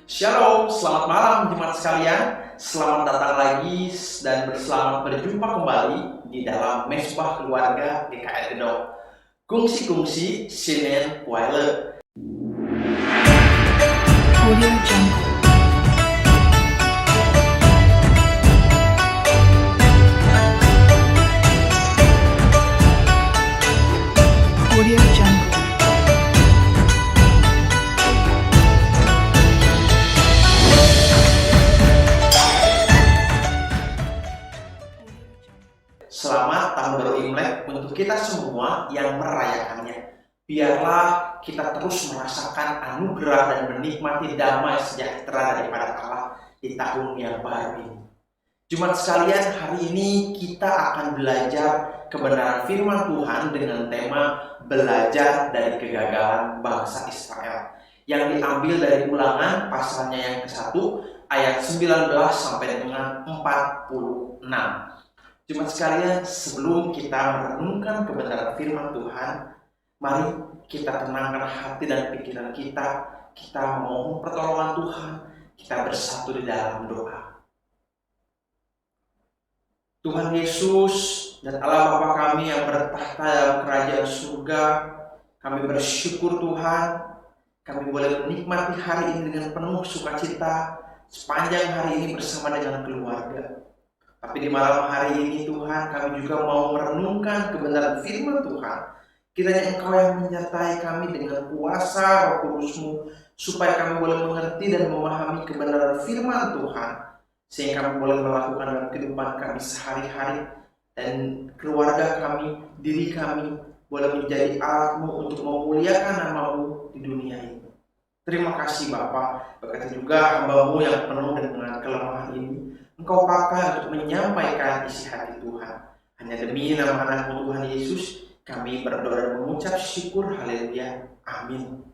Shalom, selamat malam jemaat sekalian. Selamat datang lagi dan selamat berjumpa kembali di dalam Mesbah Keluarga GKR Gedong. Kungsi-kungsi Senin Waile. Audio Jungle. Audio Jungle. Selamat Tahun Baru Imlek untuk kita semua yang merayakannya. Biarlah kita terus merasakan anugerah dan menikmati damai sejahtera daripada Allah di tahun yang baru ini. Jemaat sekalian, hari ini kita akan belajar kebenaran firman Tuhan dengan tema belajar dari kegagalan bangsa Israel yang diambil dari Ulangan pasalnya yang ke-1 ayat 19 sampai dengan 46. Jemaat sekalian, sebelum kita merenungkan kebenaran firman Tuhan, mari kita tenangkan hati dan pikiran kita. Kita memohon pertolongan Tuhan. Kita bersatu di dalam doa. Tuhan Yesus dan Allah Bapa kami yang bertahta dalam kerajaan surga, kami bersyukur Tuhan, kami boleh menikmati hari ini dengan penuh sukacita sepanjang hari ini bersama dengan keluarga. Tapi di malam hari ini Tuhan, kami juga mau merenungkan kebenaran firman Tuhan. Kiranya Engkau yang menyertai kami dengan kuasa Roh Kudus-Mu, supaya kami boleh mengerti dan memahami kebenaran firman Tuhan, sehingga kami boleh melakukan dalam kehidupan kami sehari-hari, dan keluarga kami, diri kami, boleh menjadi alat-Mu untuk memuliakan nama-Mu di dunia ini. Terima kasih Bapa, berkati juga hamba-Mu yang penuh dengan kelemahan ini. Engkau pakai untuk menyampaikan isi hati Tuhan. Hanya demi nama anak-Mu Tuhan Yesus, kami berdoa dan mengucap syukur. Haleluya. Amin.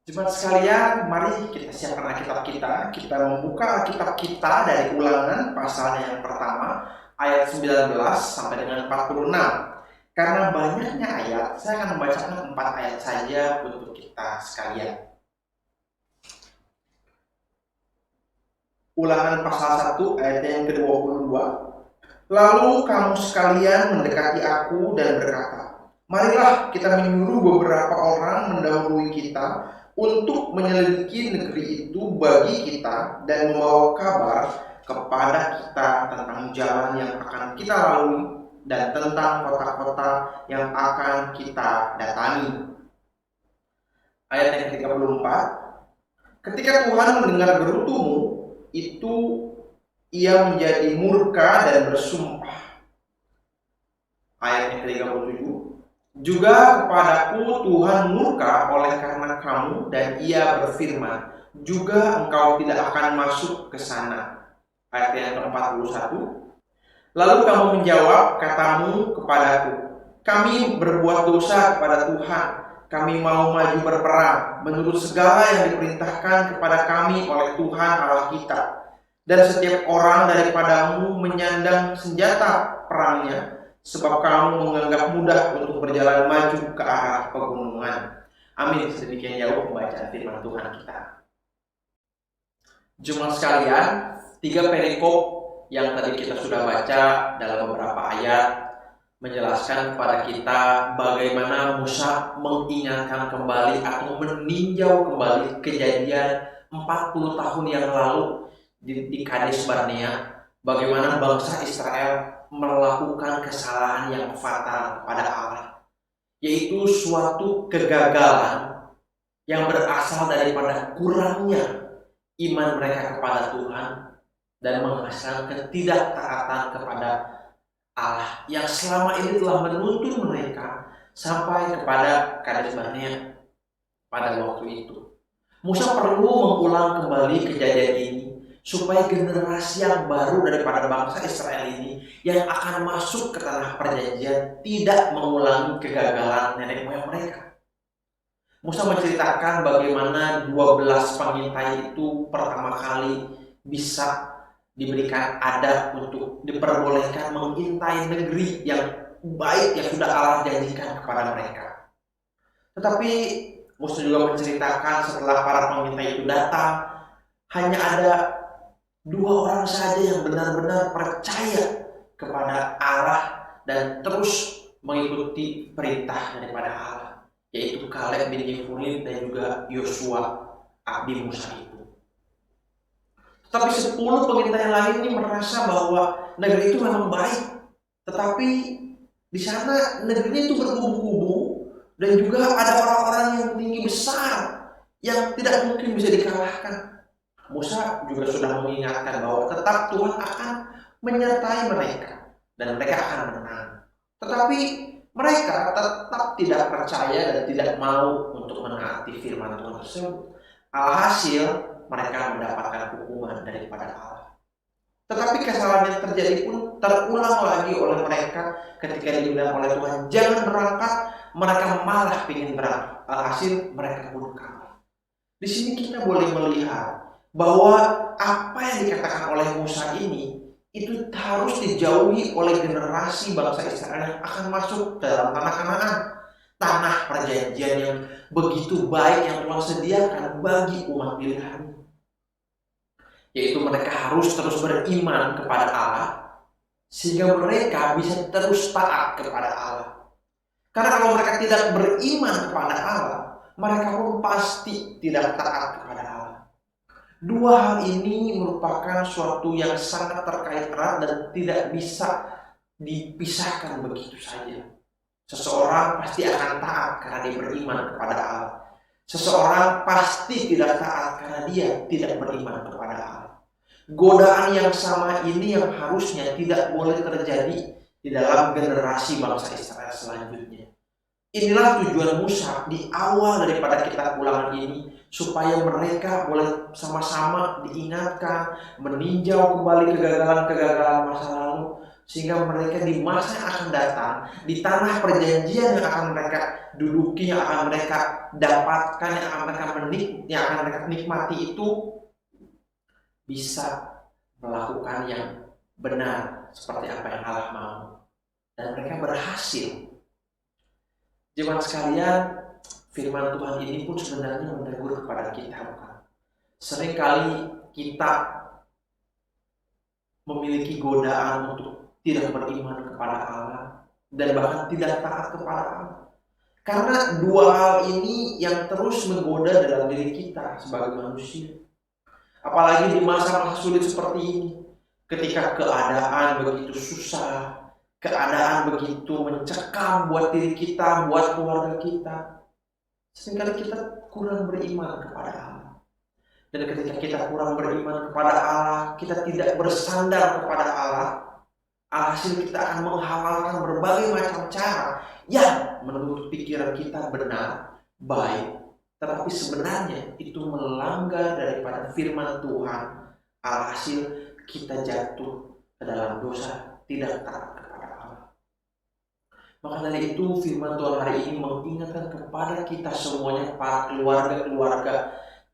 Jemaat sekalian, mari kita siapkan Alkitab kita. Kita membuka Alkitab kita dari Ulangan pasalnya yang pertama, ayat 19 sampai dengan 46. Karena banyaknya ayat, saya akan membacakan 4 ayat saja untuk kita sekalian. Ulangan pasal 1 ayat yang ke-22. Lalu kamu sekalian mendekati aku dan berkata, marilah kita menyuruh beberapa orang mendahului kita untuk menyelidiki negeri itu bagi kita dan membawa kabar kepada kita tentang jalan yang akan kita lalui dan tentang kota-kota yang akan kita datangi. Ayat yang ke-34. Ketika Tuhan mendengar gerutumu, itu ia menjadi murka dan bersumpah. Ayat yang ke-37. Juga kepadaku Tuhan murka oleh karena kamu, dan ia berfirman, juga engkau tidak akan masuk ke sana. Ayat yang ke-41. Lalu kamu menjawab katamu kepadaku, kami berbuat dosa kepada Tuhan. Kami mau maju berperang menurut segala yang diperintahkan kepada kami oleh Tuhan Allah kita. Dan setiap orang daripadamu menyandang senjata perangnya, sebab kamu menganggap mudah untuk berjalan maju ke arah pegunungan. Amin. Sedemikian jauh pembacaan firman Tuhan kita. Jemaat sekalian, 3 perikop yang tadi kita sudah baca dalam beberapa ayat menjelaskan kepada kita bagaimana Musa mengingatkan kembali atau meninjau kembali kejadian 40 tahun yang lalu di Kades Barnea, bagaimana bangsa Israel melakukan kesalahan yang fatal kepada Allah, yaitu suatu kegagalan yang berasal daripada kurangnya iman mereka kepada Tuhan dan menghasilkan ketidaktaatan kepada Allah yang selama ini telah menuntun mereka sampai kepada Kades Barnea pada waktu itu. Musa perlu mengulang kembali kejadian ini supaya generasi yang baru daripada bangsa Israel ini yang akan masuk ke tanah perjanjian tidak mengulangi kegagalan nenek moyang mereka. Musa menceritakan bagaimana 12 pengintai itu pertama kali bisa diberikan adat untuk diperbolehkan mengintai negeri yang baik yang sudah Allah janjikan kepada mereka. Tetapi Musa juga menceritakan setelah para peminta itu datang, hanya ada 2 orang saja yang benar-benar percaya kepada Allah dan terus mengikuti perintah daripada Allah, yaitu Kaleb bin Yefune dan juga Yosua abdi Musa itu. Tetapi 10 peminta yang lain ini merasa bahwa negeri itu memang baik, tetapi di sana negerinya itu berkubu-kubu dan juga ada orang-orang yang tinggi besar yang tidak mungkin bisa dikalahkan. Musa juga sudah mengingatkan bahwa tetap Tuhan akan menyertai mereka dan mereka akan menang. Tetapi mereka tetap tidak percaya dan tidak mau untuk menaati firman Tuhan tersebut. Alhasil mereka mendapatkan hukuman daripada Allah. Tetapi kesalahan yang terjadi pun terulang lagi oleh mereka ketika dibilang oleh Tuhan jangan berangkat, mereka malah ingin berangkat. Alhasil mereka pun kalah. Di sini kita boleh melihat bahwa apa yang dikatakan oleh Musa ini itu harus dijauhi oleh generasi bangsa Israel yang akan masuk dalam tanah Kanaan, tanah perjanjian yang begitu baik yang Tuhan sediakan bagi umat pilihan, yaitu mereka harus terus beriman kepada Allah sehingga mereka bisa terus taat kepada Allah. Karena kalau mereka tidak beriman kepada Allah, mereka pun pasti tidak taat kepada Allah. 2 hal ini merupakan suatu yang sangat terkait erat dan tidak bisa dipisahkan begitu saja. Seseorang pasti akan taat karena dia beriman kepada Allah. Seseorang pasti tidak taat karena dia tidak beriman kepada Allah. Godaan yang sama ini yang harusnya tidak boleh terjadi di dalam generasi bangsa Israel selanjutnya. Inilah tujuan Musa di awal daripada kitab Ulangan ini, supaya mereka boleh sama-sama diingatkan, meninjau kembali kegagalan-kegagalan masa lalu, sehingga mereka di masa yang akan datang, di tanah perjanjian yang akan mereka duduki, yang akan mereka dapatkan, yang akan mereka nikmati itu, bisa melakukan yang benar seperti apa yang Allah mau, dan mereka berhasil. Jemaat sekalian, firman Tuhan ini pun sebenarnya menegur kepada kita, bukan? Seringkali kita memiliki godaan untuk tidak beriman kepada Allah dan bahkan tidak taat kepada Allah. Karena 2 hal ini yang terus menggoda dalam diri kita sebagai manusia. Apalagi di masa-masa sulit seperti ini, ketika keadaan begitu susah, keadaan begitu mencekam buat diri kita, buat keluarga kita, seringkali kita kurang beriman kepada Allah. Dan ketika kita kurang beriman kepada Allah, kita tidak bersandar kepada Allah, alhasil kita akan menghalalkan berbagai macam cara yang menurut pikiran kita benar, baik, tetapi sebenarnya itu melanggar daripada firman Tuhan. Alhasil kita jatuh ke dalam dosa, tidak taat kepada Allah. Maka dari itu firman Tuhan hari ini mengingatkan kepada kita semuanya, para keluarga-keluarga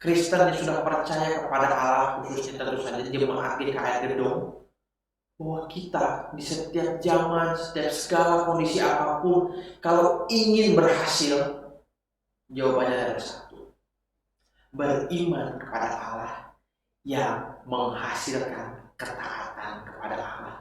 Kristen yang sudah percaya kepada Allah, khususnya tentu saja jemaat GKI Gedong, bahwa kita di setiap zaman, setiap segala kondisi apapun, kalau ingin berhasil, jawabannya ada satu: beriman kepada Allah yang menghasilkan ketaatan kepada Allah.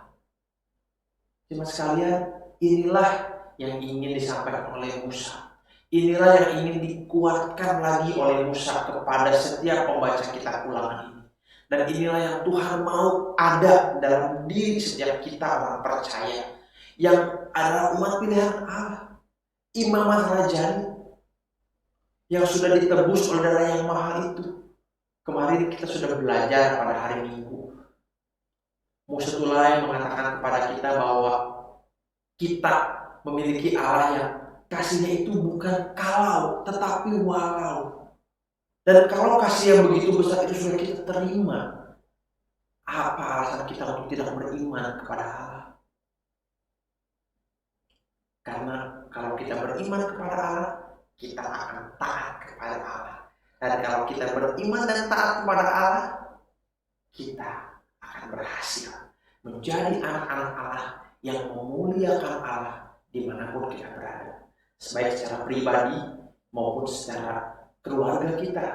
Jemaat sekalian, inilah yang ingin disampaikan oleh Musa. Inilah yang ingin dikuatkan lagi oleh Musa kepada setiap pembaca kitab Ulangan ini. Dan inilah yang Tuhan mau ada dalam diri setiap kita orang percaya, yang adalah umat pilihan Allah, imamat rajani, yang sudah ditebus oleh darah yang mahal itu. Kemarin kita sudah belajar pada hari Minggu, Musa Tulai mengatakan kepada kita bahwa kita memiliki Allah yang kasihnya itu bukan kalau, tetapi walau. Dan kalau kasih yang begitu besar itu sudah kita terima, apa alasan kita untuk tidak beriman kepada Allah? Karena kalau kita beriman kepada Allah, kita akan taat kepada Allah. Dan kalau kita beriman dan taat kepada Allah, kita akan berhasil menjadi anak-anak Allah yang memuliakan Allah dimanapun kita berada. Baik secara pribadi maupun secara keluarga kita,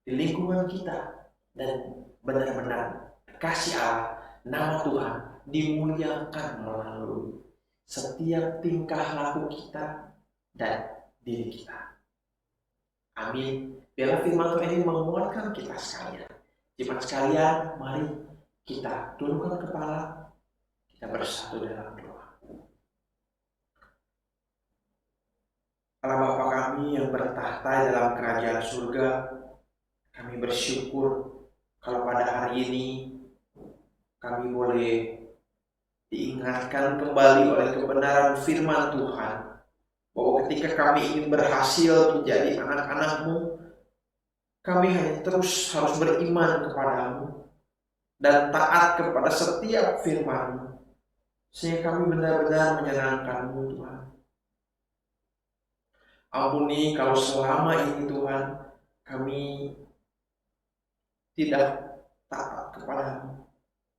di lingkungan kita, dan benar-benar kasih Allah, nama Tuhan dimuliakan melalui setiap tingkah laku kita dan diri kita. Amin. Biarlah firman Tuhan ini menguatkan kita sekalian. Jemaat sekalian, mari kita tundukkan kepala, kita bersatu dalam doa. Allah Bapa kami yang bertahta dalam kerajaan surga, kami bersyukur kalau pada hari ini kami boleh diingatkan kembali oleh kebenaran firman Tuhan, bahwa ketika kami ingin berhasil menjadi anak-anak-Mu, kami hanya terus harus beriman kepadamu dan taat kepada setiap firman-Mu, sehingga kami benar-benar menyenangkan-Mu Tuhan. Ampuni kalau selama ini Tuhan kami tidak taat kepadamu,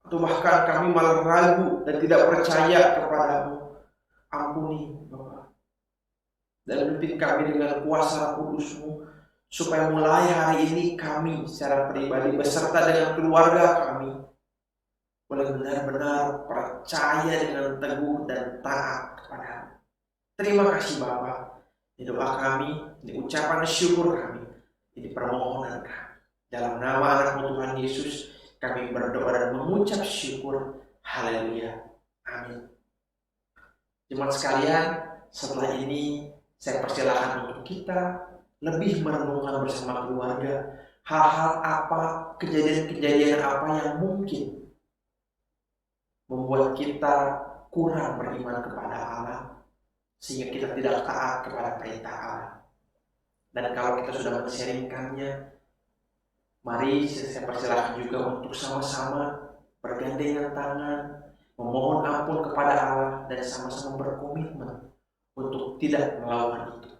atau bahkan kami malah ragu dan tidak percaya kepadamu. Ampuni Bapa, dan pimpin kami dengan kuasa Kudus-Mu, supaya mulai hari ini kami secara pribadi beserta dengan keluarga kami boleh benar-benar percaya dengan teguh dan taat kepadamu. Terima kasih Bapa. Ini doa kami, ini ucapan syukur kami, ini permohonan kami. Dalam nama anak-Mu Tuhan Yesus, kami berdoa dan mengucap syukur. Haleluya. Amin. Jemaat sekalian, setelah ini saya persilakan untuk kita lebih merenungkan bersama keluarga hal-hal apa, kejadian-kejadian apa yang mungkin membuat kita kurang beriman kepada Allah, sehingga kita tidak taat kepada perintah Allah. Dan kalau kita sudah men-sharingkannya, mari saya persilakan juga untuk sama-sama bergandengan tangan, memohon ampun kepada Allah, dan sama-sama berkomitmen untuk tidak melakukan itu,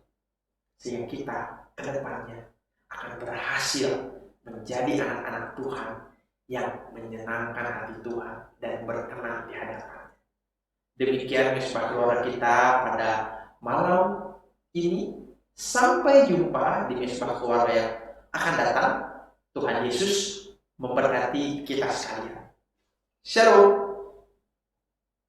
sehingga kita ke depannya akan berhasil menjadi anak-anak Tuhan yang menyenangkan hati Tuhan dan berkenan di hadapan. Demikian misbah keluarga kita pada malam ini. Sampai jumpa di misbah keluarga yang akan datang. Tuhan Yesus memberkati kita sekalian. Shalom.